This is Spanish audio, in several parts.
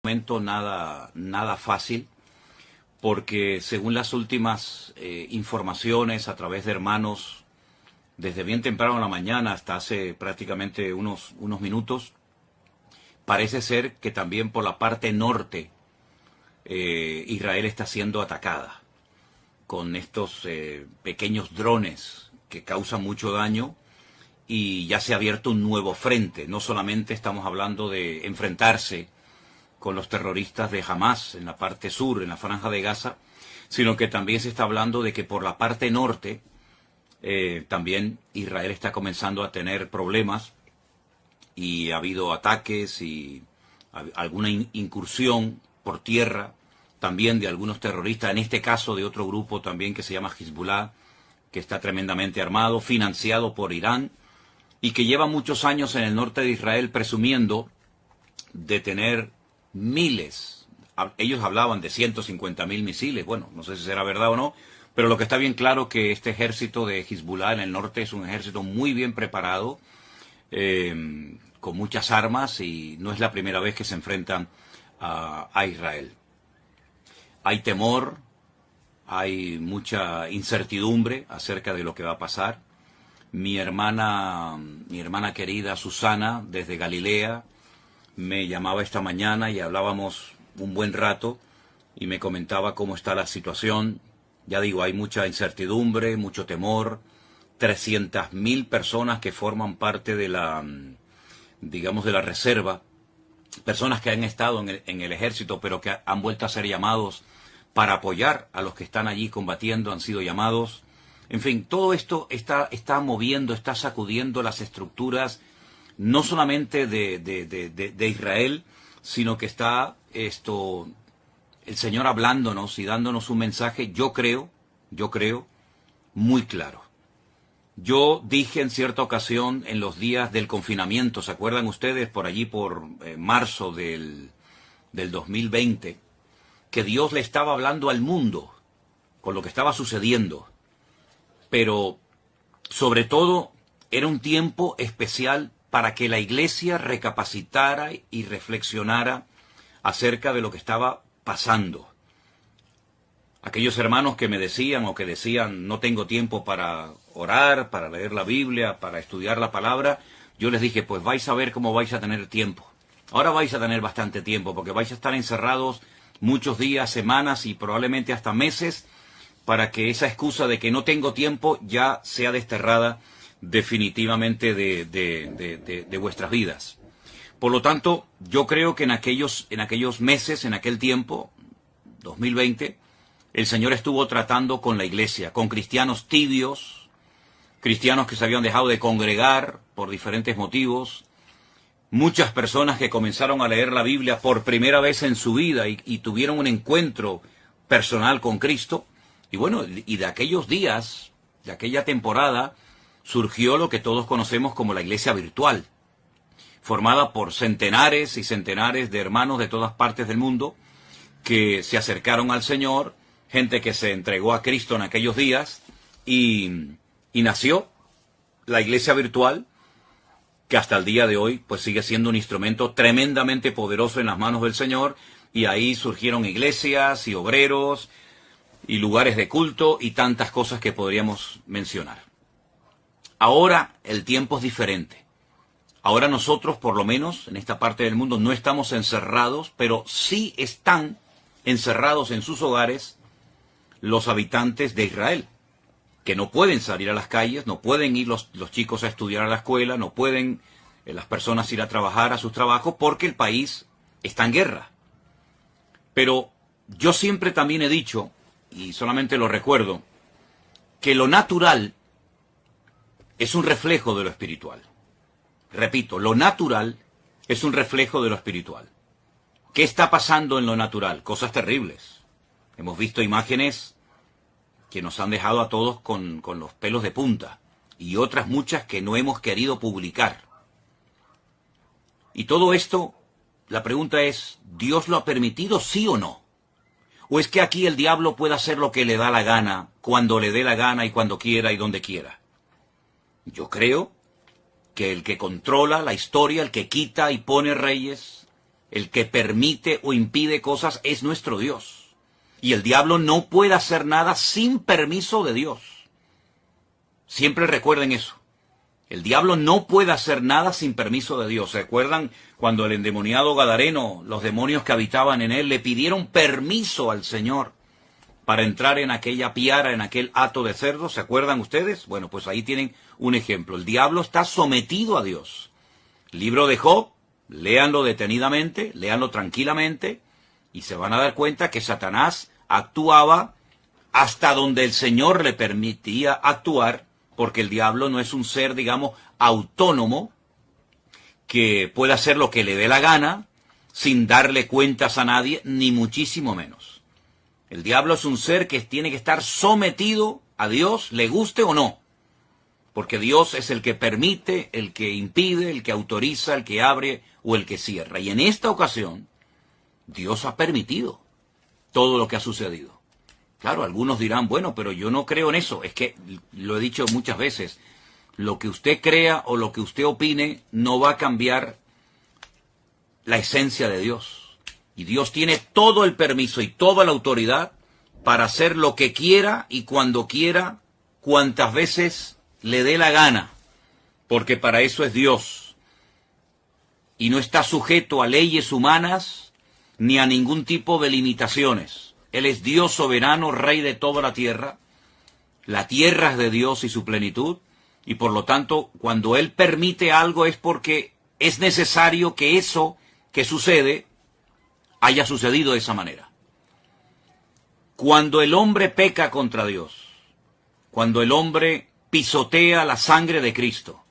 Momento nada fácil, porque según las últimas informaciones a través de hermanos, desde bien temprano en la mañana hasta hace prácticamente unos minutos, parece ser que también por la parte norte Israel está siendo atacada con estos pequeños drones que causan mucho daño, y ya se ha abierto un nuevo frente. No solamente estamos hablando de enfrentarse con los terroristas de Hamas en la parte sur, en la Franja de Gaza, sino que también se está hablando de que por la parte norte también Israel está comenzando a tener problemas, y ha habido ataques y alguna incursión por tierra también de algunos terroristas, en este caso de otro grupo también que se llama Hezbollah, que está tremendamente armado, financiado por Irán, y que lleva muchos años en el norte de Israel presumiendo de tener miles. Ellos hablaban de 150.000 misiles. Bueno, no sé si será verdad o no, pero lo que está bien claro que este ejército de Hezbollah en el norte es un ejército muy bien preparado, con muchas armas, y no es la primera vez que se enfrentan a Israel. Hay temor, hay mucha incertidumbre acerca de lo que va a pasar. Mi hermana querida Susana, desde Galilea, me llamaba esta mañana y hablábamos un buen rato y me comentaba cómo está la situación. Ya digo, hay mucha incertidumbre, mucho temor. 300.000 personas que forman parte de la, digamos, de la reserva, personas que han estado en el ejército, pero que han vuelto a ser llamados para apoyar a los que están allí combatiendo, han sido llamados. En fin, todo esto está moviendo, está sacudiendo las estructuras, no solamente de Israel, sino que está el Señor hablándonos y dándonos un mensaje, yo creo, muy claro. Yo dije en cierta ocasión, en los días del confinamiento, ¿se acuerdan ustedes? Por allí, por marzo del 2020, que Dios le estaba hablando al mundo con lo que estaba sucediendo. Pero, sobre todo, era un tiempo especial para que la iglesia recapacitara y reflexionara acerca de lo que estaba pasando. Aquellos hermanos que me decían o que decían, no tengo tiempo para orar, para leer la Biblia, para estudiar la palabra, yo les dije, pues vais a ver cómo vais a tener tiempo. Ahora vais a tener bastante tiempo, porque vais a estar encerrados muchos días, semanas y probablemente hasta meses, para que esa excusa de que no tengo tiempo ya sea desterrada definitivamente de vuestras vidas. Por lo tanto, yo creo que en aquellos meses, en aquel tiempo, 2020, el Señor estuvo tratando con la iglesia, con cristianos tibios, cristianos que se habían dejado de congregar por diferentes motivos, muchas personas que comenzaron a leer la Biblia por primera vez en su vida y tuvieron un encuentro personal con Cristo. Y bueno, y de aquellos días, de aquella temporada, surgió lo que todos conocemos como la iglesia virtual, formada por centenares y centenares de hermanos de todas partes del mundo que se acercaron al Señor, gente que se entregó a Cristo en aquellos días, y nació la iglesia virtual, que hasta el día de hoy pues sigue siendo un instrumento tremendamente poderoso en las manos del Señor, y ahí surgieron iglesias y obreros y lugares de culto y tantas cosas que podríamos mencionar. Ahora el tiempo es diferente. Ahora nosotros, por lo menos en esta parte del mundo, no estamos encerrados, pero sí están encerrados en sus hogares los habitantes de Israel, que no pueden salir a las calles, no pueden ir los chicos a estudiar a la escuela, no pueden las personas ir a trabajar a sus trabajos, porque el país está en guerra. Pero yo siempre también he dicho, y solamente lo recuerdo, que lo natural es un reflejo de lo espiritual. Repito, lo natural es un reflejo de lo espiritual. ¿Qué está pasando en lo natural? Cosas terribles. Hemos visto imágenes que nos han dejado a todos con los pelos de punta, y otras muchas que no hemos querido publicar. Y todo esto, la pregunta es, ¿Dios lo ha permitido, sí o no? ¿O es que aquí el diablo puede hacer lo que le da la gana, cuando le dé la gana y cuando quiera y donde quiera? Yo creo que el que controla la historia, el que quita y pone reyes, el que permite o impide cosas es nuestro Dios. Y el diablo no puede hacer nada sin permiso de Dios. Siempre recuerden eso. El diablo no puede hacer nada sin permiso de Dios. ¿Se acuerdan cuando el endemoniado Gadareno, los demonios que habitaban en él, le pidieron permiso al Señor para entrar en aquella piara, en aquel hato de cerdo? ¿Se acuerdan ustedes? Bueno, pues ahí tienen un ejemplo. El diablo está sometido a Dios. Libro de Job, léanlo detenidamente, léanlo tranquilamente, y se van a dar cuenta que Satanás actuaba hasta donde el Señor le permitía actuar, porque el diablo no es un ser, digamos, autónomo, que pueda hacer lo que le dé la gana, sin darle cuentas a nadie, ni muchísimo menos. El diablo es un ser que tiene que estar sometido a Dios, le guste o no, porque Dios es el que permite, el que impide, el que autoriza, el que abre o el que cierra. Y en esta ocasión, Dios ha permitido todo lo que ha sucedido. Claro, algunos dirán, bueno, pero yo no creo en eso. Es que, lo he dicho muchas veces, lo que usted crea o lo que usted opine no va a cambiar la esencia de Dios. Y Dios tiene todo el permiso y toda la autoridad para hacer lo que quiera y cuando quiera, cuantas veces le dé la gana, porque para eso es Dios. Y no está sujeto a leyes humanas ni a ningún tipo de limitaciones. Él es Dios soberano, Rey de toda la tierra es de Dios y su plenitud, y por lo tanto, cuando Él permite algo es porque es necesario que eso que sucede haya sucedido de esa manera. Cuando el hombre peca contra Dios, cuando el hombre pisotea la sangre de Cristo,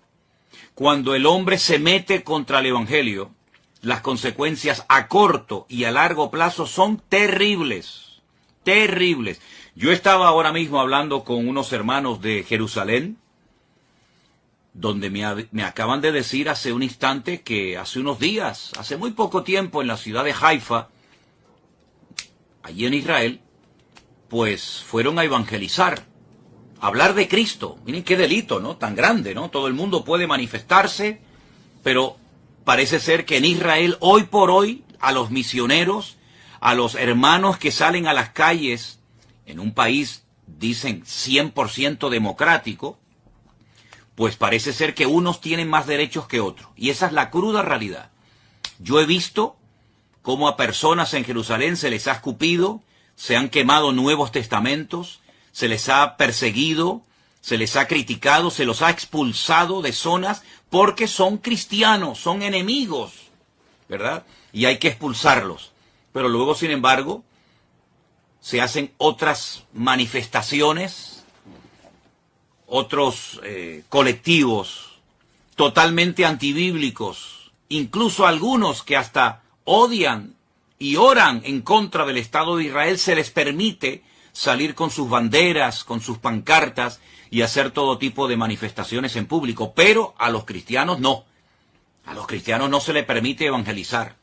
cuando el hombre se mete contra el Evangelio, las consecuencias a corto y a largo plazo son terribles, terribles. Yo estaba ahora mismo hablando con unos hermanos de Jerusalén, donde me acaban de decir hace un instante que hace unos días, hace muy poco tiempo, en la ciudad de Haifa, allí en Israel, pues fueron a evangelizar, a hablar de Cristo. Miren qué delito, ¿no? Tan grande, ¿no? Todo el mundo puede manifestarse, pero parece ser que en Israel, hoy por hoy, a los misioneros, a los hermanos que salen a las calles, en un país, dicen, 100% democrático, pues parece ser que unos tienen más derechos que otros. Y esa es la cruda realidad. Yo he visto cómo a personas en Jerusalén se les ha escupido, se han quemado nuevos testamentos, se les ha perseguido, se les ha criticado, se los ha expulsado de zonas porque son cristianos, son enemigos, ¿verdad? Y hay que expulsarlos. Pero luego, sin embargo, se hacen otras manifestaciones, otros colectivos totalmente antibíblicos, incluso algunos que hasta odian y oran en contra del Estado de Israel, se les permite salir con sus banderas, con sus pancartas y hacer todo tipo de manifestaciones en público, pero a los cristianos no. A los cristianos no se les permite evangelizar.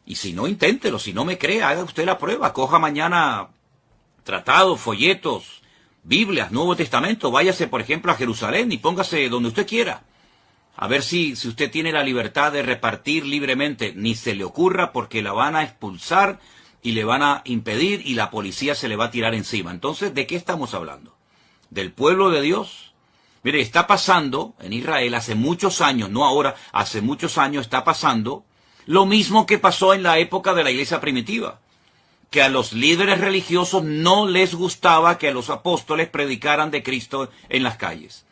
Y si no, inténtelo, si no me cree, haga usted la prueba, coja mañana tratados, folletos, Biblias, Nuevo Testamento, váyase por ejemplo a Jerusalén y póngase donde usted quiera. A ver si usted tiene la libertad de repartir libremente. Ni se le ocurra, porque la van a expulsar y le van a impedir y la policía se le va a tirar encima. Entonces, ¿de qué estamos hablando? ¿Del pueblo de Dios? Mire, está pasando en Israel hace muchos años, no ahora, hace muchos años está pasando lo mismo que pasó en la época de la iglesia primitiva, que a los líderes religiosos no les gustaba que los apóstoles predicaran de Cristo en las calles.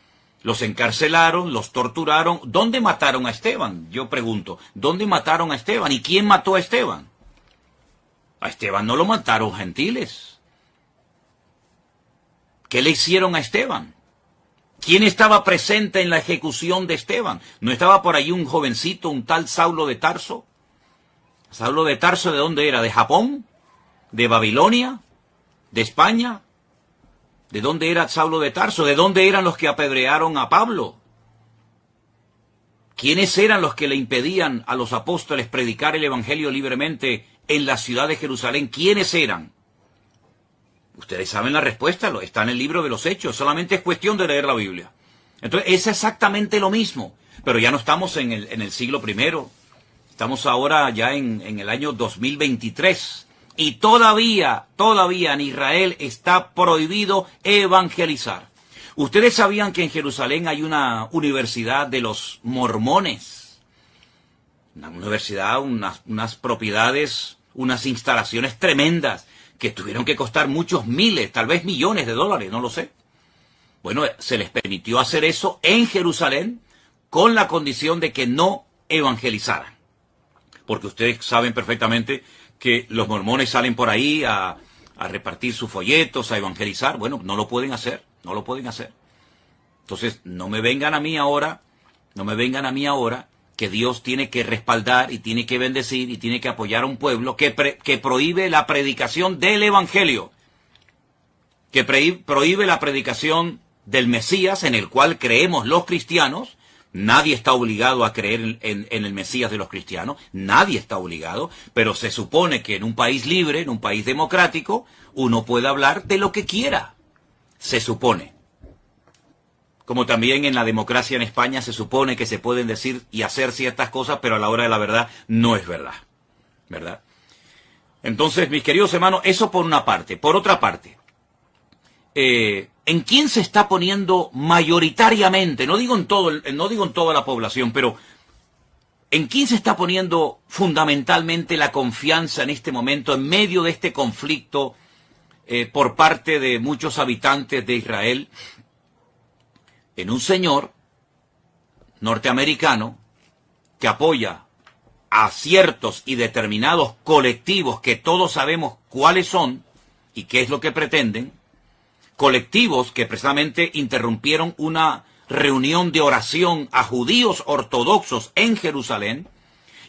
Los encarcelaron, los torturaron. ¿Dónde mataron a Esteban? Yo pregunto, ¿dónde mataron a Esteban? ¿Y quién mató a Esteban? A Esteban no lo mataron gentiles. ¿Qué le hicieron a Esteban? ¿Quién estaba presente en la ejecución de Esteban? ¿No estaba por ahí un jovencito, un tal Saulo de Tarso? ¿Saulo de Tarso de dónde era? ¿De Japón? ¿De Babilonia? ¿De España? ¿De dónde era Saulo de Tarso? ¿De dónde eran los que apedrearon a Pablo? ¿Quiénes eran los que le impedían a los apóstoles predicar el evangelio libremente en la ciudad de Jerusalén? ¿Quiénes eran? Ustedes saben la respuesta, está en el libro de los Hechos, solamente es cuestión de leer la Biblia. Entonces es exactamente lo mismo, pero ya no estamos en el siglo I, Estamos ahora ya en el año 2023 y todavía en Israel está prohibido evangelizar. ¿Ustedes sabían que en Jerusalén hay una universidad de los mormones? Una universidad, unas propiedades, unas instalaciones tremendas que tuvieron que costar muchos miles, tal vez millones de dólares, no lo sé. Bueno, se les permitió hacer eso en Jerusalén con la condición de que no evangelizaran. Porque ustedes saben perfectamente que los mormones salen por ahí a repartir sus folletos, a evangelizar. Bueno, no lo pueden hacer, no lo pueden hacer. Entonces, no me vengan a mí ahora que Dios tiene que respaldar y tiene que bendecir y tiene que apoyar a un pueblo que prohíbe la predicación del Evangelio, que prohíbe la predicación del Mesías en el cual creemos los cristianos. Nadie está obligado a creer en el Mesías de los cristianos, nadie está obligado, pero se supone que en un país libre, en un país democrático, uno puede hablar de lo que quiera, se supone. Como también en la democracia en España se supone que se pueden decir y hacer ciertas cosas, pero a la hora de la verdad no es verdad, ¿verdad? Entonces, mis queridos hermanos, eso por una parte. Por otra parte, ¿en quién se está poniendo mayoritariamente? No digo en toda la población, pero ¿en quién se está poniendo fundamentalmente la confianza en este momento, en medio de este conflicto por parte de muchos habitantes de Israel? En un señor norteamericano que apoya a ciertos y determinados colectivos que todos sabemos cuáles son y qué es lo que pretenden, colectivos que precisamente interrumpieron una reunión de oración a judíos ortodoxos en Jerusalén,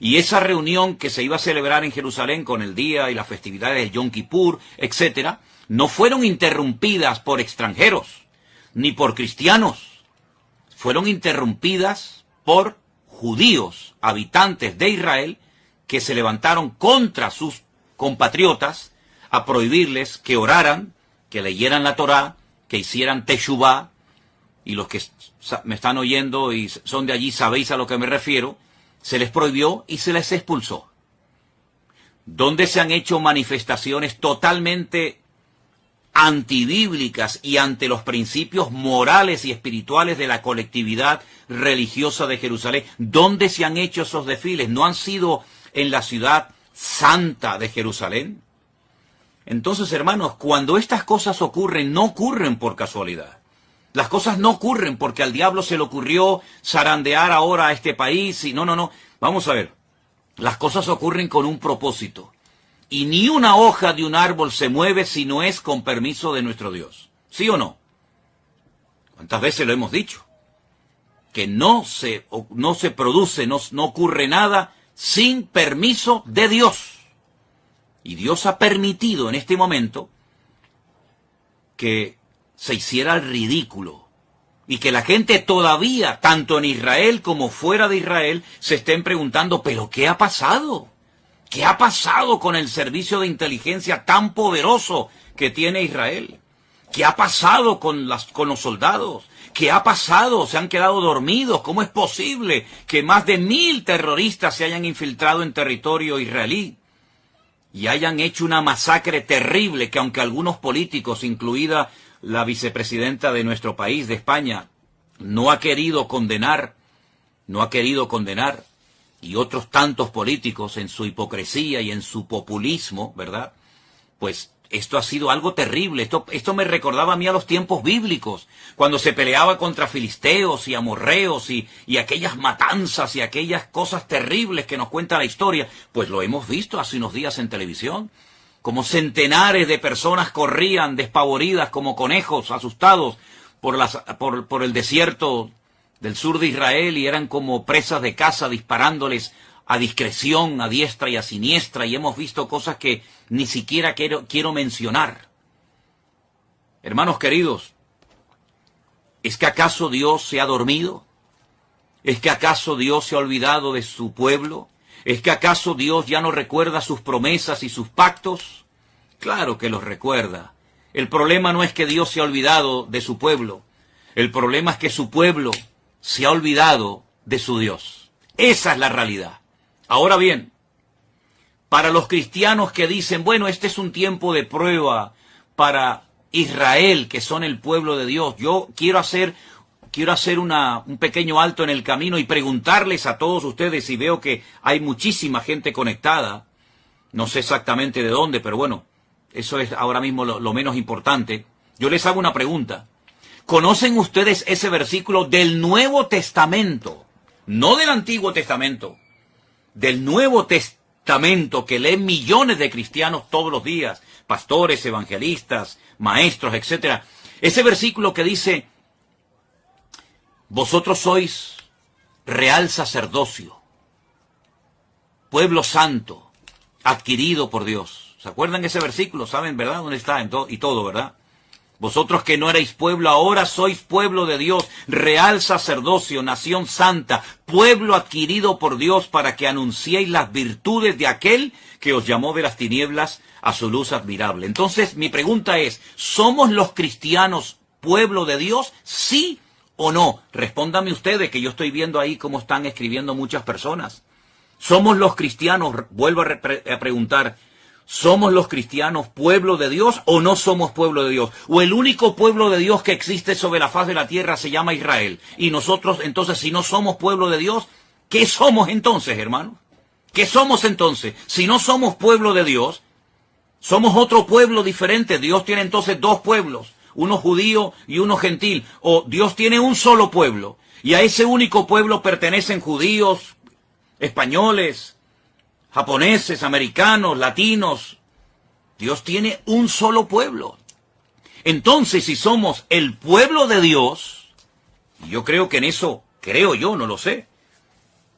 y esa reunión que se iba a celebrar en Jerusalén con el día y las festividades del Yom Kippur, etcétera, no fueron interrumpidas por extranjeros ni por cristianos, fueron interrumpidas por judíos, habitantes de Israel, que se levantaron contra sus compatriotas a prohibirles que oraran, que leyeran la Torá, que hicieran teshuvá, y los que me están oyendo y son de allí sabéis a lo que me refiero, se les prohibió y se les expulsó. Donde se han hecho manifestaciones totalmente antibíblicas y ante los principios morales y espirituales de la colectividad religiosa de Jerusalén. ¿Dónde se han hecho esos desfiles? ¿No han sido en la ciudad santa de Jerusalén? Entonces, hermanos, cuando estas cosas ocurren, no ocurren por casualidad. Las cosas no ocurren porque al diablo se le ocurrió zarandear ahora a este país y no. Vamos a ver, las cosas ocurren con un propósito. Y ni una hoja de un árbol se mueve si no es con permiso de nuestro Dios. ¿Sí o no? ¿Cuántas veces lo hemos dicho? Que no se produce, no ocurre nada sin permiso de Dios. Y Dios ha permitido en este momento que se hiciera el ridículo y que la gente todavía, tanto en Israel como fuera de Israel, se estén preguntando, ¿pero qué ha pasado? ¿Qué ha pasado con el servicio de inteligencia tan poderoso que tiene Israel? ¿Qué ha pasado con los soldados? ¿Qué ha pasado? ¿Se han quedado dormidos? ¿Cómo es posible que más de 1000 terroristas se hayan infiltrado en territorio israelí y hayan hecho una masacre terrible que aunque algunos políticos, incluida la vicepresidenta de nuestro país, de España, no ha querido condenar, y otros tantos políticos en su hipocresía y en su populismo, ¿verdad? Pues esto ha sido algo terrible. Esto me recordaba a mí a los tiempos bíblicos, cuando se peleaba contra filisteos y amorreos y aquellas matanzas y aquellas cosas terribles que nos cuenta la historia. Pues lo hemos visto hace unos días en televisión, como centenares de personas corrían despavoridas como conejos asustados por el desierto del sur de Israel y eran como presas de caza disparándoles a discreción, a diestra y a siniestra, y hemos visto cosas que ni siquiera quiero mencionar. Hermanos queridos, ¿es que acaso Dios se ha dormido? ¿Es que acaso Dios se ha olvidado de su pueblo? ¿Es que acaso Dios ya no recuerda sus promesas y sus pactos? Claro que los recuerda. El problema no es que Dios se ha olvidado de su pueblo. El problema es que su pueblo se ha olvidado de su Dios. Esa es la realidad. Ahora bien, para los cristianos que dicen, bueno, este es un tiempo de prueba para Israel, que son el pueblo de Dios, yo quiero hacer un pequeño alto en el camino y preguntarles a todos ustedes, y veo que hay muchísima gente conectada, no sé exactamente de dónde, pero bueno, eso es ahora mismo lo menos importante. Yo les hago una pregunta. ¿Conocen ustedes ese versículo del Nuevo Testamento? No del Antiguo Testamento, del Nuevo Testamento que leen millones de cristianos todos los días, pastores, evangelistas, maestros, etcétera. Ese versículo que dice, vosotros sois real sacerdocio, pueblo santo, adquirido por Dios. ¿Se acuerdan de ese versículo? ¿Saben, verdad? ¿Dónde está? Y todo, ¿verdad? Vosotros que no erais pueblo, ahora sois pueblo de Dios, real sacerdocio, nación santa, pueblo adquirido por Dios para que anunciéis las virtudes de aquel que os llamó de las tinieblas a su luz admirable. Entonces, mi pregunta es, ¿somos los cristianos pueblo de Dios? ¿Sí o no? Respóndanme ustedes, que yo estoy viendo ahí cómo están escribiendo muchas personas. ¿Somos los cristianos, vuelvo a preguntar, ¿somos los cristianos pueblo de Dios o no somos pueblo de Dios? ¿O el único pueblo de Dios que existe sobre la faz de la tierra se llama Israel? Y nosotros, entonces, si no somos pueblo de Dios, ¿qué somos entonces, hermanos? ¿Qué somos entonces? Si no somos pueblo de Dios, somos otro pueblo diferente. Dios tiene entonces dos pueblos, uno judío y uno gentil. O Dios tiene un solo pueblo, y a ese único pueblo pertenecen judíos, españoles, japoneses, americanos, latinos. Dios tiene un solo pueblo. Entonces, si somos el pueblo de Dios, y yo creo que en eso, no lo sé,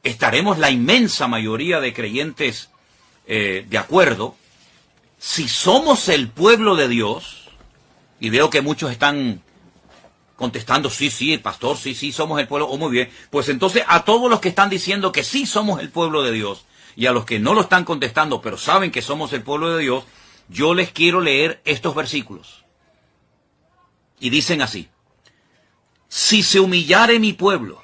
estaremos la inmensa mayoría de creyentes de acuerdo. Si somos el pueblo de Dios, y veo que muchos están contestando, sí, pastor, sí, somos el pueblo, muy bien, pues entonces a todos los que están diciendo que sí somos el pueblo de Dios, y a los que no lo están contestando, pero saben que somos el pueblo de Dios, yo les quiero leer estos versículos. Y dicen así: si se humillare mi pueblo.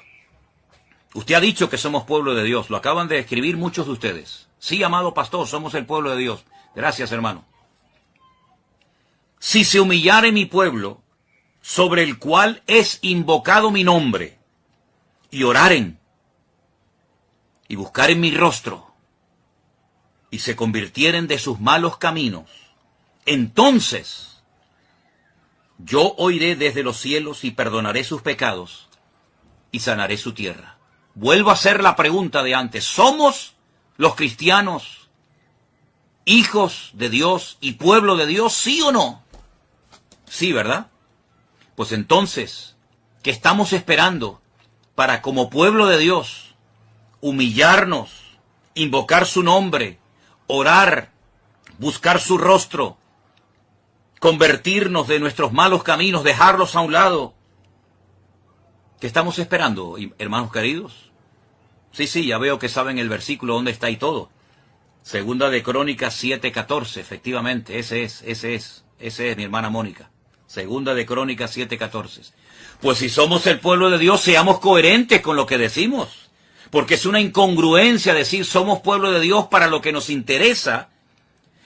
Usted ha dicho que somos pueblo de Dios, lo acaban de escribir muchos de ustedes. Sí, amado pastor, somos el pueblo de Dios. Gracias, hermano. Si se humillare mi pueblo, sobre el cual es invocado mi nombre, y oraren, y buscaren mi rostro, y se convirtieren de sus malos caminos, entonces yo oiré desde los cielos y perdonaré sus pecados y sanaré su tierra. Vuelvo a hacer la pregunta de antes. ¿Somos los cristianos hijos de Dios y pueblo de Dios, sí o no? Sí, ¿verdad? Pues entonces, ¿qué estamos esperando para, como pueblo de Dios, humillarnos, invocar su nombre, orar, buscar su rostro, convertirnos de nuestros malos caminos, dejarlos a un lado? ¿Qué estamos esperando, hermanos queridos? Sí, ya veo que saben el versículo dónde está y todo. Segunda de Crónicas 7:14, efectivamente, ese es, mi hermana Mónica. Segunda de Crónicas 7:14. Pues si somos el pueblo de Dios, seamos coherentes con lo que decimos. Porque es una incongruencia decir somos pueblo de Dios para lo que nos interesa,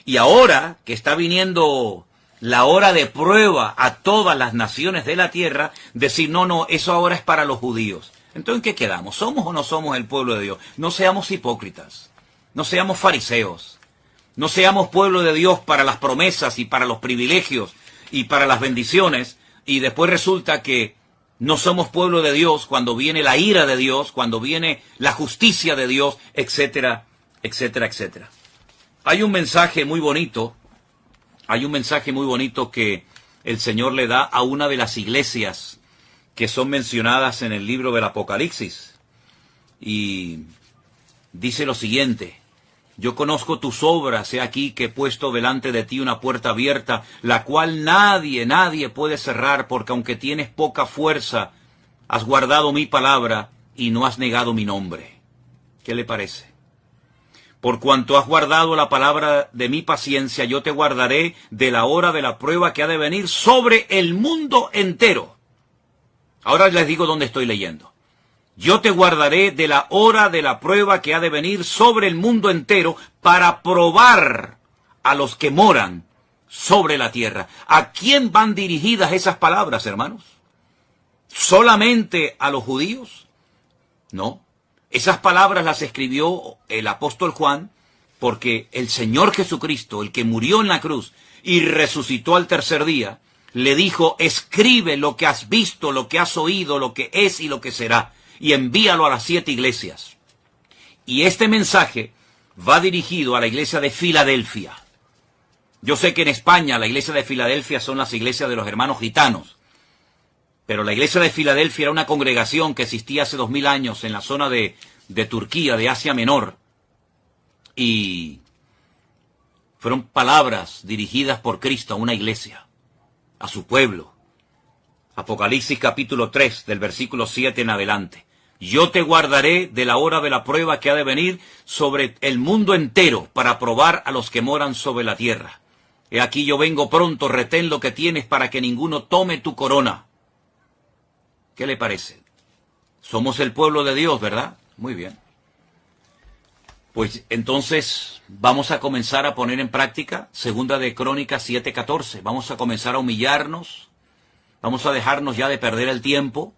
y ahora que está viniendo la hora de prueba a todas las naciones de la tierra, decir no, eso ahora es para los judíos. Entonces, ¿en qué quedamos? ¿Somos o no somos el pueblo de Dios? No seamos hipócritas, no seamos fariseos, no seamos pueblo de Dios para las promesas y para los privilegios y para las bendiciones, y después resulta que no somos pueblo de Dios cuando viene la ira de Dios, cuando viene la justicia de Dios, etcétera, etcétera, etcétera. Hay un mensaje muy bonito que el Señor le da a una de las iglesias que son mencionadas en el libro del Apocalipsis. Y dice lo siguiente: yo conozco tus obras, he aquí que he puesto delante de ti una puerta abierta, la cual nadie puede cerrar, porque aunque tienes poca fuerza, has guardado mi palabra y no has negado mi nombre. ¿Qué le parece? Por cuanto has guardado la palabra de mi paciencia, yo te guardaré de la hora de la prueba que ha de venir sobre el mundo entero. Ahora les digo dónde estoy leyendo. Yo te guardaré de la hora de la prueba que ha de venir sobre el mundo entero para probar a los que moran sobre la tierra. ¿A quién van dirigidas esas palabras, hermanos? ¿Solamente a los judíos? No. Esas palabras las escribió el apóstol Juan porque el Señor Jesucristo, el que murió en la cruz y resucitó al tercer día, le dijo, escribe lo que has visto, lo que has oído, lo que es y lo que será, y envíalo a las 7 iglesias. Y este mensaje va dirigido a la iglesia de Filadelfia. Yo sé que en España la iglesia de Filadelfia son las iglesias de los hermanos gitanos, pero la iglesia de Filadelfia era una congregación que existía hace 2000 años en la zona de Turquía, de Asia Menor, y fueron palabras dirigidas por Cristo a una iglesia, a su pueblo. Apocalipsis capítulo 3, del versículo 7 en adelante. Yo te guardaré de la hora de la prueba que ha de venir sobre el mundo entero para probar a los que moran sobre la tierra. He aquí yo vengo pronto, retén lo que tienes para que ninguno tome tu corona. ¿Qué le parece? Somos el pueblo de Dios, ¿verdad? Muy bien. Pues entonces vamos a comenzar a poner en práctica Segunda de Crónicas 7:14. Vamos a comenzar a humillarnos. Vamos a dejarnos ya de perder el tiempo.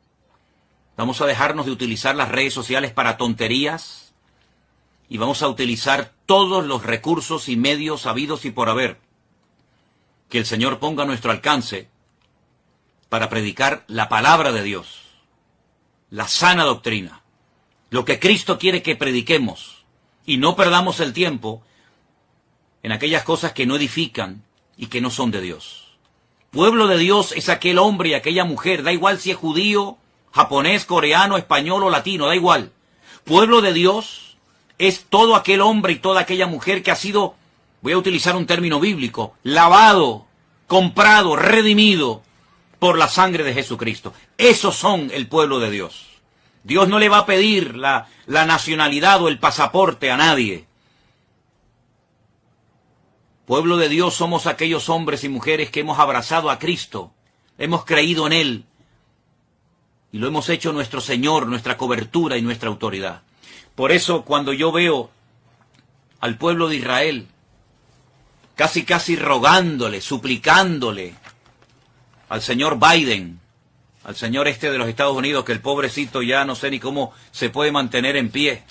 Vamos a dejarnos de utilizar las redes sociales para tonterías. Y vamos a utilizar todos los recursos y medios habidos y por haber que el Señor ponga a nuestro alcance para predicar la palabra de Dios, la sana doctrina, lo que Cristo quiere que prediquemos, y no perdamos el tiempo en aquellas cosas que no edifican y que no son de Dios. Pueblo de Dios es aquel hombre y aquella mujer, da igual si es judío, japonés, coreano, español o latino, da igual. Pueblo de Dios es todo aquel hombre y toda aquella mujer que ha sido, voy a utilizar un término bíblico, lavado, comprado, redimido por la sangre de Jesucristo. Esos son el pueblo de Dios. Dios no le va a pedir la nacionalidad o el pasaporte a nadie. Pueblo de Dios somos aquellos hombres y mujeres que hemos abrazado a Cristo, hemos creído en Él y lo hemos hecho nuestro Señor, nuestra cobertura y nuestra autoridad. Por eso cuando yo veo al pueblo de Israel casi rogándole, suplicándole al señor Biden, al señor de los Estados Unidos, que el pobrecito ya no sé ni cómo se puede mantener en pie.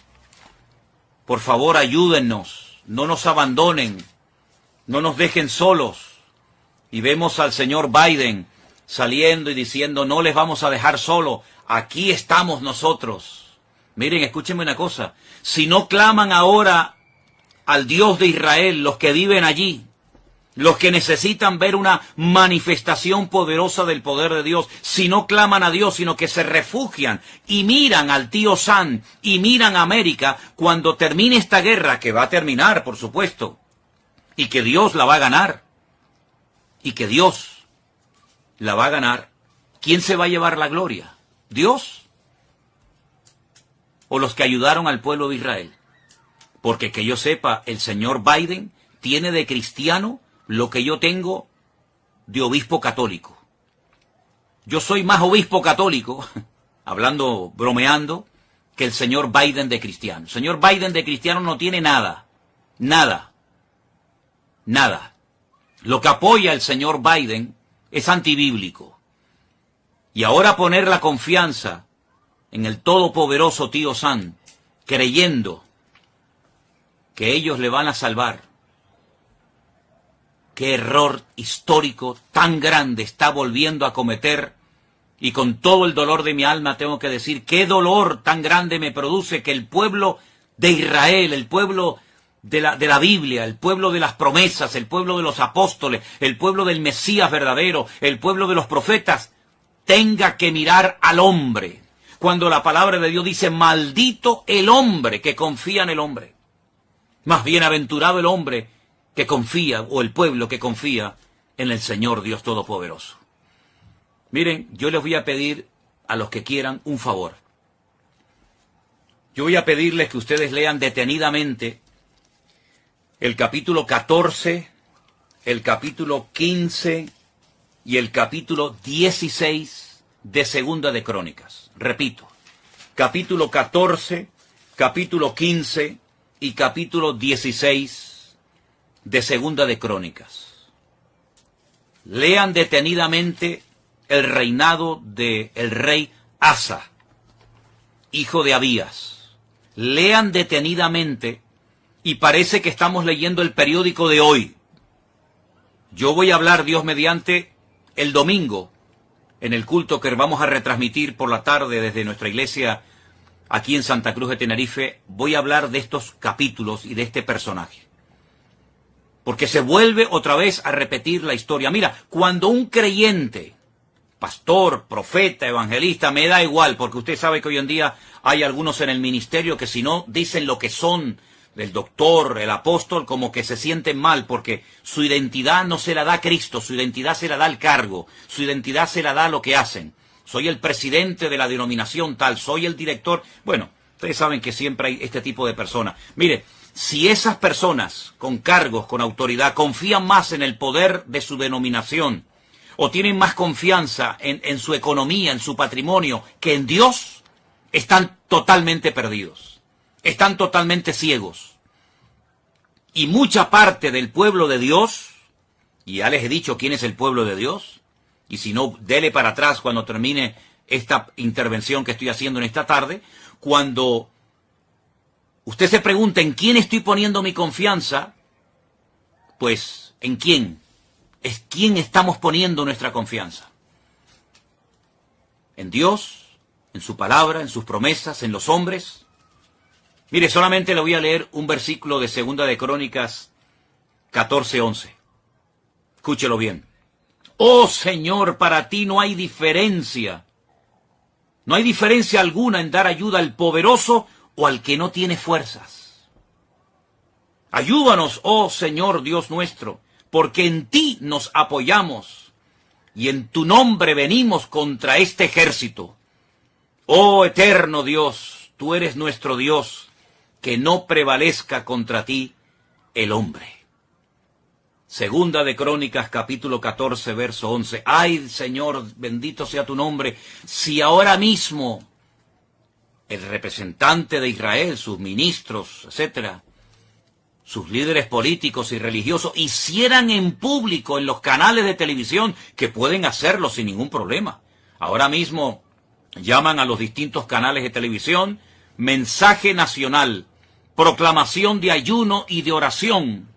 Por favor, ayúdennos, no nos abandonen, no nos dejen solos. Y vemos al señor Biden saliendo y diciendo, no les vamos a dejar solo, aquí estamos nosotros. Miren, escúchenme una cosa, si no claman ahora al Dios de Israel, los que viven allí, los que necesitan ver una manifestación poderosa del poder de Dios, si no claman a Dios, sino que se refugian y miran al tío Sam y miran a América, cuando termine esta guerra, que va a terminar, por supuesto, y que Dios la va a ganar, y que Dios la va a ganar, ¿quién se va a llevar la gloria? ¿Dios? ¿O los que ayudaron al pueblo de Israel? Porque que yo sepa, el señor Biden tiene de cristiano lo que yo tengo de obispo católico. Yo soy más obispo católico, hablando, bromeando, que el señor Biden de cristiano. El señor Biden de cristiano no tiene nada, nada, nada. Lo que apoya el señor Biden es antibíblico. Y ahora poner la confianza en el todopoderoso tío Sam, creyendo que ellos le van a salvar. Qué error histórico tan grande está volviendo a cometer, y con todo el dolor de mi alma tengo que decir, qué dolor tan grande me produce que el pueblo de Israel, el pueblo de la Biblia, el pueblo de las promesas, el pueblo de los apóstoles, el pueblo del Mesías verdadero, el pueblo de los profetas, tenga que mirar al hombre, cuando la palabra de Dios dice, maldito el hombre que confía en el hombre. Más bienaventurado el hombre que confía, o el pueblo que confía en el Señor Dios Todopoderoso. Miren, yo les voy a pedir a los que quieran un favor. Yo voy a pedirles que ustedes lean detenidamente el capítulo 14, el capítulo 15 y el capítulo 16 de Segunda de Crónicas. Repito, capítulo 14, capítulo 15 y capítulo 16 de Segunda de Crónicas. Lean detenidamente el reinado del rey Asa, hijo de Abías. Lean detenidamente y parece que estamos leyendo el periódico de hoy. Yo voy a hablar, Dios mediante, el domingo, en el culto que vamos a retransmitir por la tarde desde nuestra iglesia aquí en Santa Cruz de Tenerife. Voy a hablar de estos capítulos y de este personaje. Porque se vuelve otra vez a repetir la historia. Mira, cuando un creyente, pastor, profeta, evangelista, me da igual, porque usted sabe que hoy en día hay algunos en el ministerio que si no dicen lo que son, el doctor, el apóstol, como que se sienten mal, porque su identidad no se la da Cristo, su identidad se la da el cargo, su identidad se la da lo que hacen. Soy el presidente de la denominación tal, soy el director. Bueno, ustedes saben que siempre hay este tipo de personas. Mire, si esas personas con cargos, con autoridad, confían más en el poder de su denominación, o tienen más confianza en su economía, en su patrimonio, que en Dios, están totalmente perdidos. Están totalmente ciegos. Y mucha parte del pueblo de Dios, y ya les he dicho quién es el pueblo de Dios, y si no, dele para atrás cuando termine esta intervención que estoy haciendo en esta tarde, cuando usted se pregunta en quién estoy poniendo mi confianza, pues, ¿en quién? ¿Es quién estamos poniendo nuestra confianza? ¿En Dios? ¿En su palabra? ¿En sus promesas? ¿En los hombres? Mire, solamente le voy a leer un versículo de Segunda de Crónicas 14:11. Escúchelo bien. Oh Señor, para ti no hay diferencia. No hay diferencia alguna en dar ayuda al poderoso o al que no tiene fuerzas. Ayúdanos, oh Señor Dios nuestro, porque en ti nos apoyamos y en tu nombre venimos contra este ejército. Oh eterno Dios, tú eres nuestro Dios, que no prevalezca contra ti el hombre. Segunda de Crónicas, capítulo 14, verso 11. Ay, Señor, bendito sea tu nombre, si ahora mismo el representante de Israel, sus ministros, etcétera, sus líderes políticos y religiosos, hicieran en público en los canales de televisión, que pueden hacerlo sin ningún problema. Ahora mismo llaman a los distintos canales de televisión, mensaje nacional, proclamación de ayuno y de oración.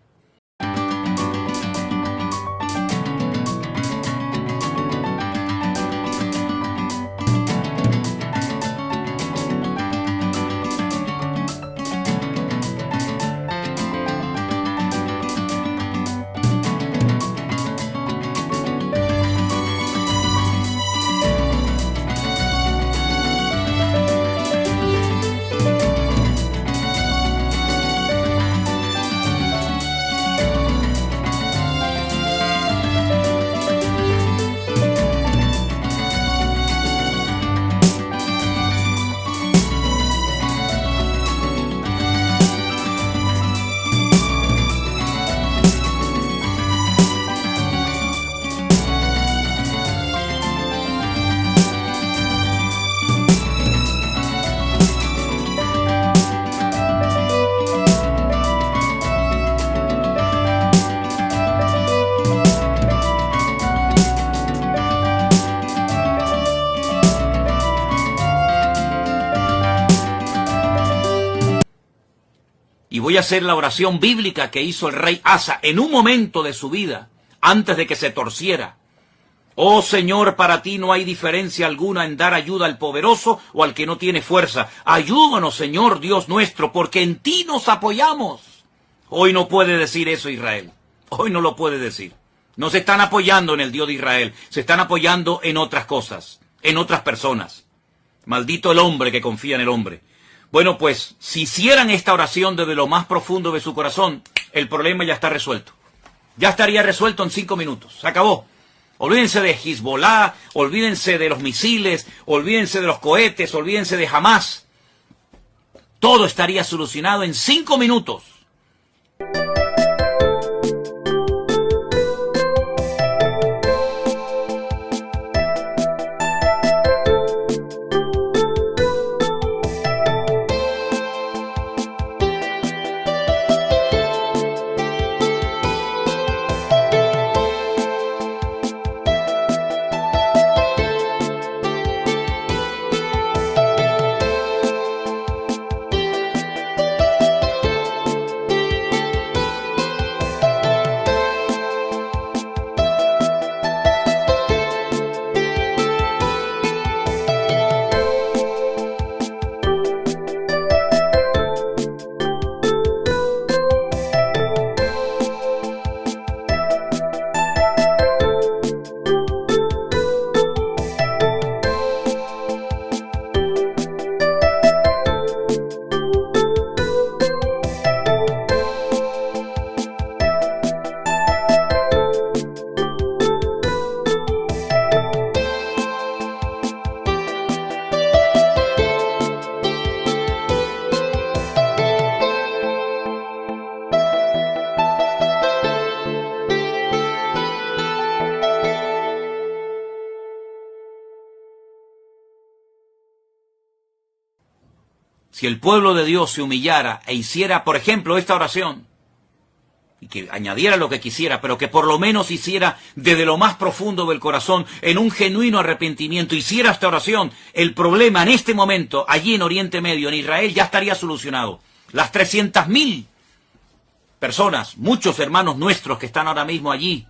Y voy a hacer la oración bíblica que hizo el rey Asa en un momento de su vida, antes de que se torciera. Oh Señor, para ti no hay diferencia alguna en dar ayuda al poderoso o al que no tiene fuerza. Ayúdanos, Señor Dios nuestro, porque en ti nos apoyamos. Hoy no puede decir eso Israel. Hoy no lo puede decir. No se están apoyando en el Dios de Israel. Se están apoyando en otras cosas, en otras personas. Maldito el hombre que confía en el hombre. Bueno, pues, si hicieran esta oración desde lo más profundo de su corazón, el problema ya está resuelto. Ya estaría resuelto en 5 minutos. Se acabó. Olvídense de Hezbollah, olvídense de los misiles, olvídense de los cohetes, olvídense de Hamás. Todo estaría solucionado en 5 minutos. si el pueblo de Dios se humillara e hiciera, por ejemplo, esta oración, y que añadiera lo que quisiera, pero que por lo menos hiciera desde lo más profundo del corazón, en un genuino arrepentimiento, hiciera esta oración, el problema en este momento, allí en Oriente Medio, en Israel, ya estaría solucionado. Las 300.000 personas, muchos hermanos nuestros que están ahora mismo allí,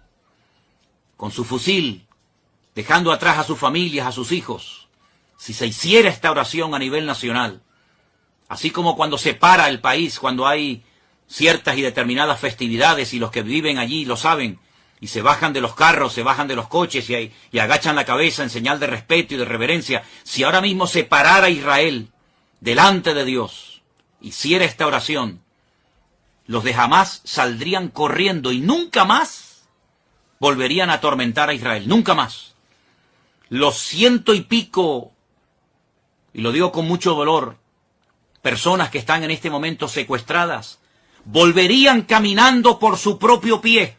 con su fusil, dejando atrás a sus familias, a sus hijos, si se hiciera esta oración a nivel nacional, así como cuando se para el país, cuando hay ciertas y determinadas festividades, y los que viven allí lo saben, y se bajan de los carros, se bajan de los coches y agachan la cabeza en señal de respeto y de reverencia. Si ahora mismo se parara Israel delante de Dios, hiciera esta oración, los de Hamás saldrían corriendo y nunca más volverían a atormentar a Israel, nunca más. Los 100 y pico, y lo digo con mucho dolor, personas que están en este momento secuestradas, volverían caminando por su propio pie.